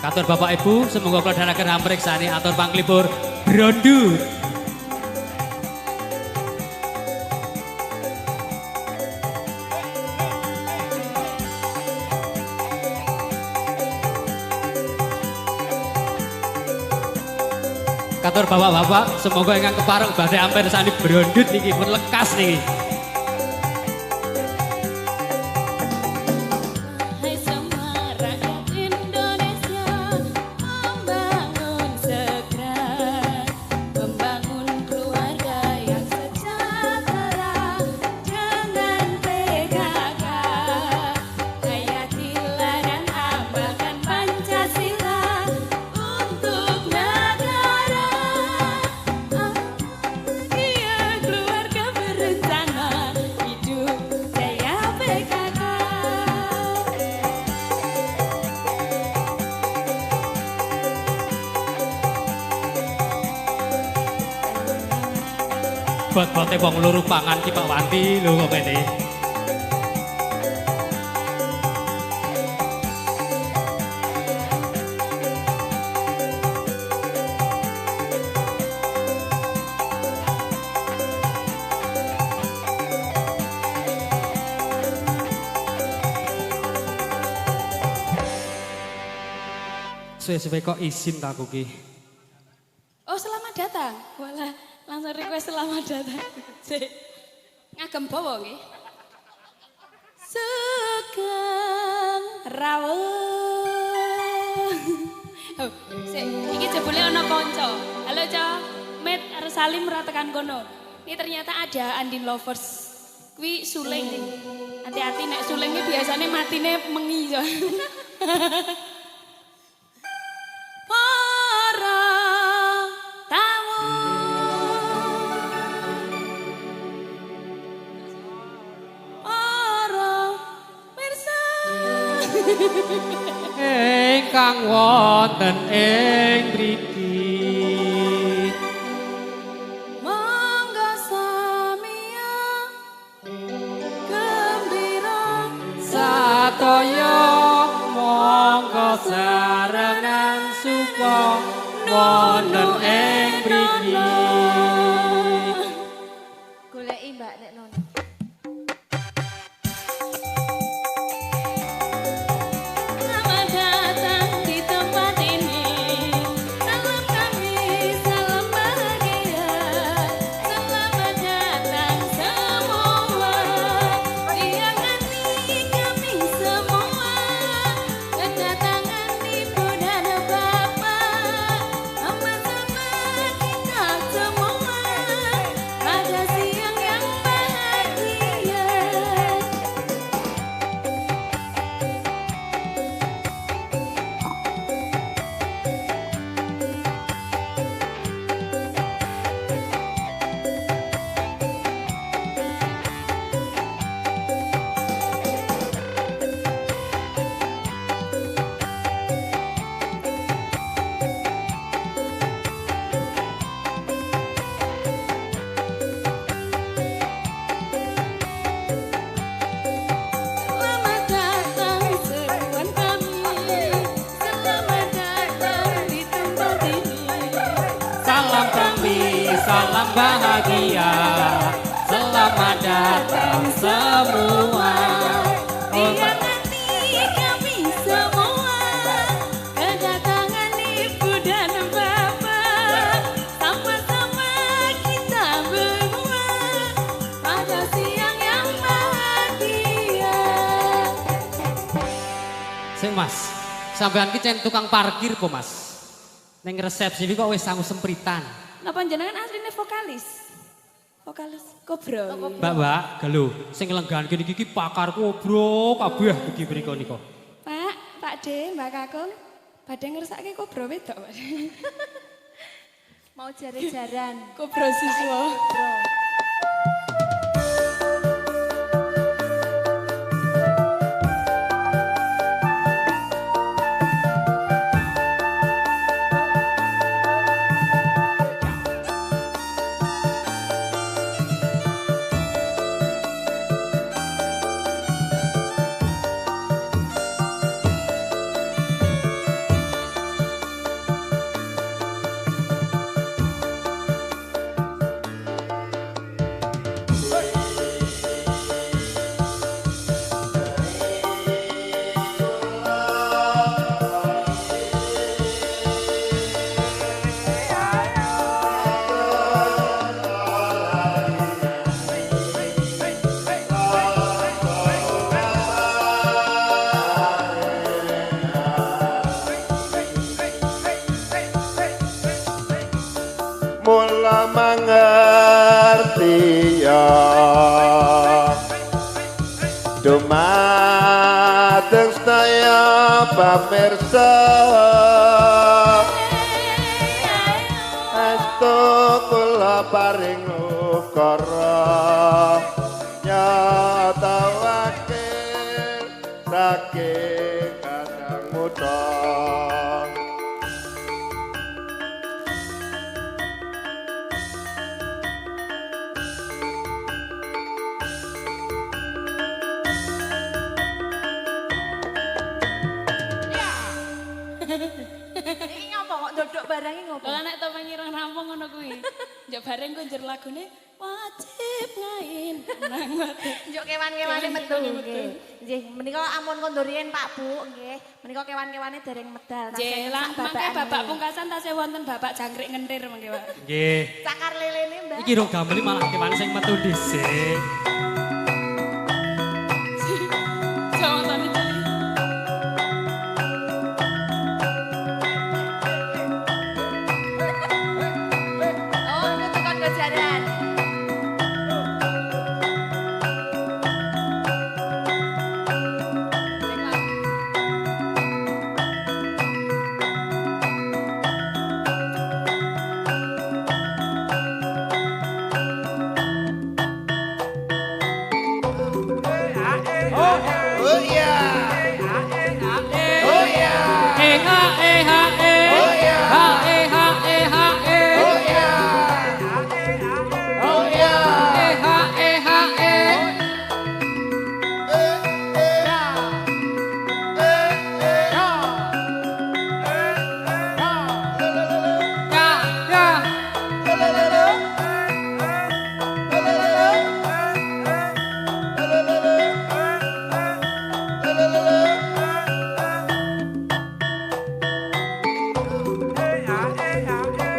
Katur Bapak Ibu, semoga kula dherekaken amriksani atur panglipur Brondut. Katur bapak-bapak, semoga ingkang kepareng badhe ampirsani Brondut niki pun lekas niki. Bot-bote wong loro pangan ki Pak Wanti lho kok kene. Suwe-suwe kok izin tak aku ki. Oh, selamat datang. Walah, langsung request selamat datang. Ngagem bawa nggih. Sugeng rawuh. Oh, iki jebule ana kanca. Halo, Ca. Met arep salim ora tekan kono. Ini ternyata ada Andin Lovers. Kuwi suling. Hati-hati nek sulingnya biasanya matine mengi. Ingkang wonten ing mriki monggo samia gembira sataya monggo sarengan supa wonten ing mriki. goleki Mbak nek nono. Salam bahagia, selamat datang semua. Biar nanti kami semua kedatangan Ibu dan Bapak, sama-sama kita berdua pada siang yang bahagia. Sing Mas, sampean ki cen tukang parkir po Mas. Ning resepsi iki kok wis sangu sempritan. Napa jenengan asline vokalis? Vokalis Kobra. Mbak, gelo sing lengganke niki iki pakar Kobra kabeh iki mriko nika. Pak D, Mbak Kakung, badhe ngersake Kobra wedok. Mau jare-jaran. Kobra siswa. mangerti ya dumateng sedaya pamirsa estu kula paring ukara nyata wakil saking kadang muda Iki ngopo kok ndodok barang iki ngopo? Lah nek to pengirang rampung ngono kuwi. Njok bareng ku njer lagune wajib ngain. Nang mati. Njuk kewan-kewane metu nggih. Nggih, menika ampun kondo riyen Pak Bu nggih. Menika kewan-kewane dereng medal. Nggih, lah mangke bapak pungkasan tasih wonten bapak jangkrik ngentir mangke, Pak. Nggih. Cakar lelene, Mbak. Iki rong gameli malah kewane sing metu dhisik. Jangan itu. Oh, iku tukang gojaran. oh iya oh iya Ha e ha e. oh iya Ha e ha e ha e. oh iya oh iya E ha e ha e. Ya ya.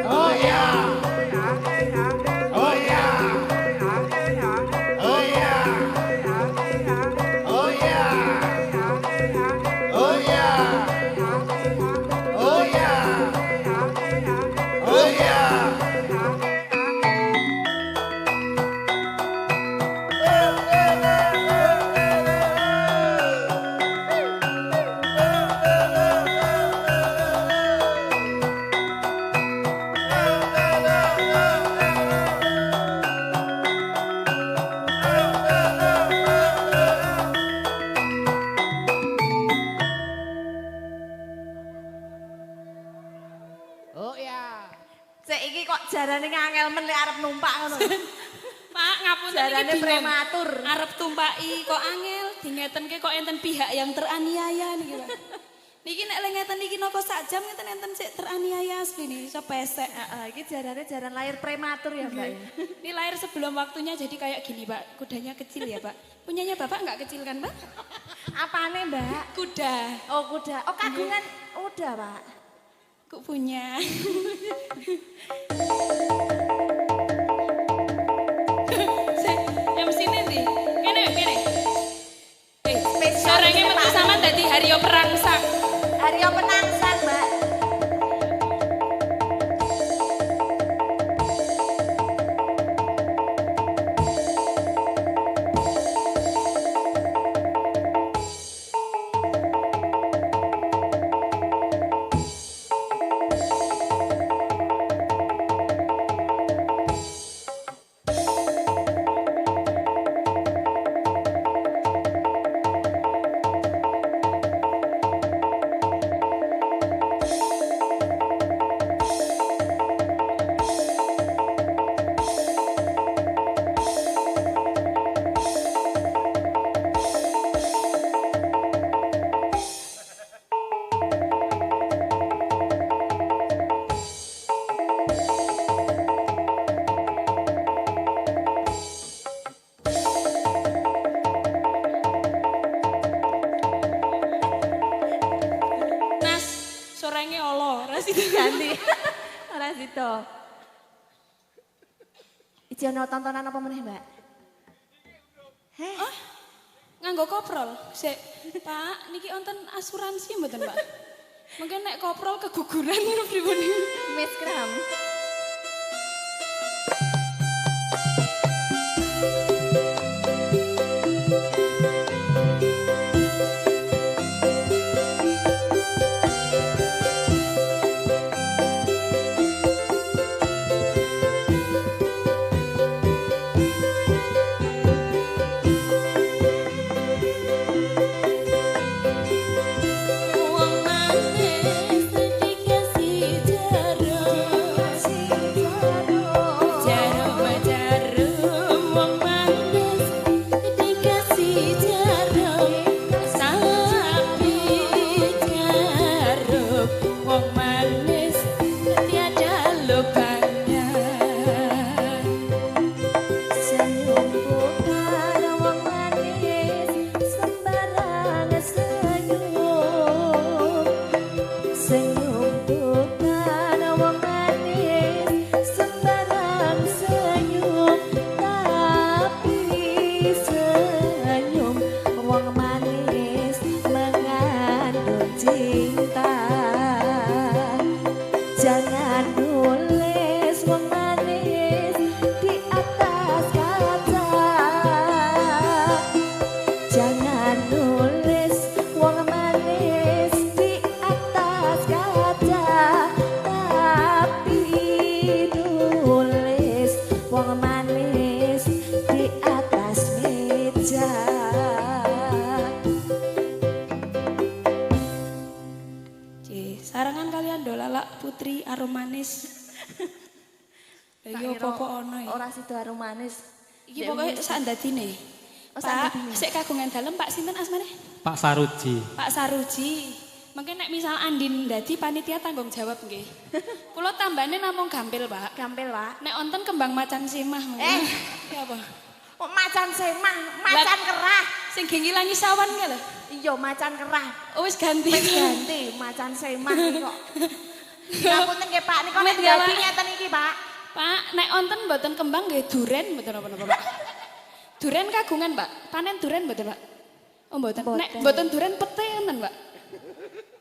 oh iya oh iya oh iya oh iya oh iya oh iya oh iya Sik iki kok jarane ngangel men lek arep numpak ngono. Pak, ngapunten Jarane iki bingung. prematur. Arep tumpaki kok angel, dingetenke kok enten pihak yang teraniaya niki, Pak. Niki nek le ngeten iki napa sak jam ngeten enten sik teraniaya asli nih, iso pesek. Heeh, iki jarane jaran lahir prematur ya, Mbak. Ini lahir sebelum waktunya jadi kayak gini, Pak. Kudanya kecil ya, Pak. Punyanya Bapak nggak kecil kan, Pak? Apane, Mbak? Kuda. Oh, kuda. Oh, kagungan udah, Pak. Ku punya. Yang sini nih. Kene, kene. Spesial Sorenya ini, metu Pak. sama dadi Haryo Perangsang. Aryo Penangsan, Mbak. Sorenge Allah, ora sida. Ganti. Ora sida. Iki ana tontonan apa meneh, Mbak? Heh. Nganggo koprol. Sik, Pak, niki wonten asuransi mboten, Pak? Mungkin nek koprol keguguran pripun? Miss Kram. wong manis tiada lubangnya. Senyum bukan wong manis, sembarang senyum. Senyum bukan wong manis, sembarang senyum. Tapi senyum wong manis mengandung cinta. Jangan nulis wong manis di atas kaca. Jangan nulis wong manis di atas kaca. Tapi nulis wong manis di atas meja. Sarangan kalian dolalak putri aromanis. Iya apa ono ya. Ora sido harum manis. Iki pokoknya sak ndadine. Oh, sak Pak, ndadine. sik kagungan dalem Pak sinten asmane? Pak Saruji. Pak Saruji. Mungkin nek misal Andin dadi panitia tanggung jawab nggih. Kula tambane namung gampil, Pak. Gampil, Pak. Nek wonten kembang macan simah mungkin. Ya apa? Oh, macan semah, macan kerah. Sing ngilangi sawan nggih lho. Iya, macan kerah. Oh, wis ganti. Wis ganti macan semah iki kok. Ngapunten nggih Pak, niku nek Met ya, dadi Pak. ngeten iki, Pak. Pak, nek wonten mboten kembang nggih duren mboten apa-apa, Pak. Duren kagungan, Pak. Panen duren mboten, Pak. Oh, mboten. Nek mboten duren pete wonten, Pak.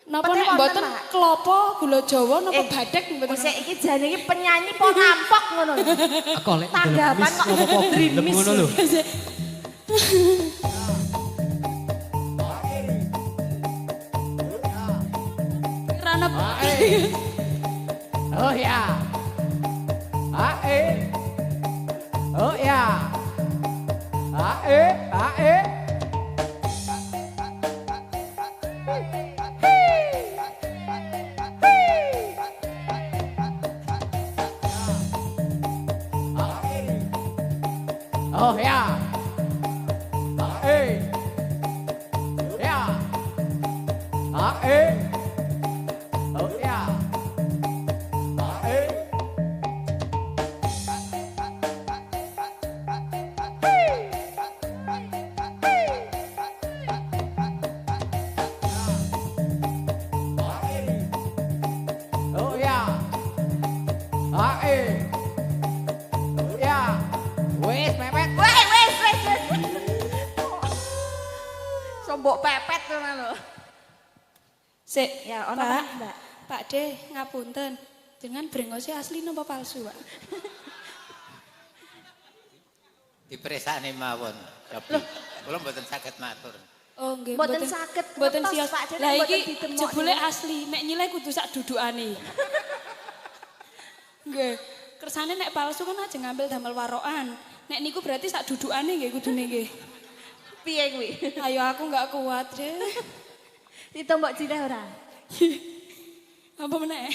Napa Pete nek wonten, mboten Pak. klopo, gula Jawa napa badhek mboten. Sik iki jane iki penyanyi po nampok ngono lho. Aku lek Tanggapan kok film ngono lho. Rana Oh ya. Ae. Oh ya. Ae. Oh ya. Ae. Ya. Ae. Oh ya. Ae. Oh ya. Ae. Oh ya. Wes mepet. Wes. Sombok pepet ngono lho. Sik, Ya, ono Pak. apa, Mbak? Pak De, ngapunten. Dengan brengose asli napa palsu, Pak? Diperesane mawon. Tapi kula mboten saged matur. Oh, nggih, Mboten saged mboten ngetos, sios. Pak. Jadi Lah mboten iki ditemok jebule niku. asli, nek nyileh kudu sak dudukane. Nggih. Kersane nek palsu kan aja ngambil damel warokan. Nek niku berarti sak dudukane nggih kudune nggih. Piye kuwi? Ayo aku nggak kuat deh. Ditombok cileh ora? Apa meneh?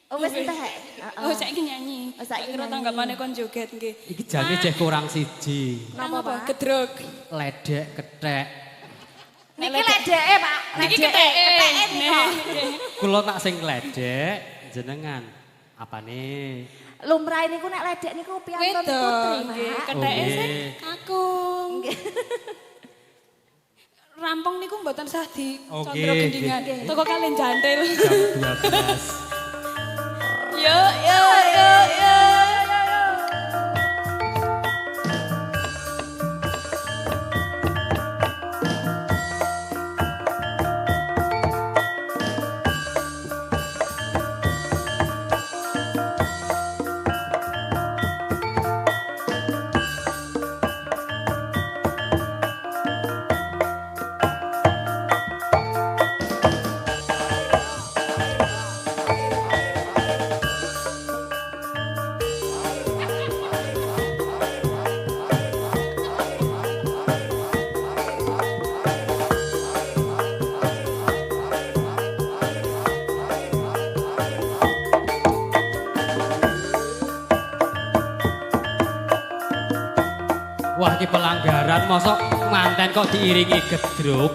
Oh wis entek. Oh, saiki nyanyi. Oh, saiki Kira nyanyi. tanggapane kon joget nggih. Iki jane cek kurang siji. Napa, Napa, Pak? Pak? Gedrog. Ledek kethek. Niki ledeke, Pak. Niki Ledeke, keteke. keteke niku. Kula tak sing ledek jenengan. Apane? Lumrah niku nek ledek niku piantun Wedok putri, nggih. Pak. Keteke nggih. sing kakung. Rampung niku mboten sah di Oh, condro nggih, gendingan. nggih. Toko kalian jantil. Jam 12. Yo. Wah, ini pelanggaran, mosok manten kok diiringi gedruk.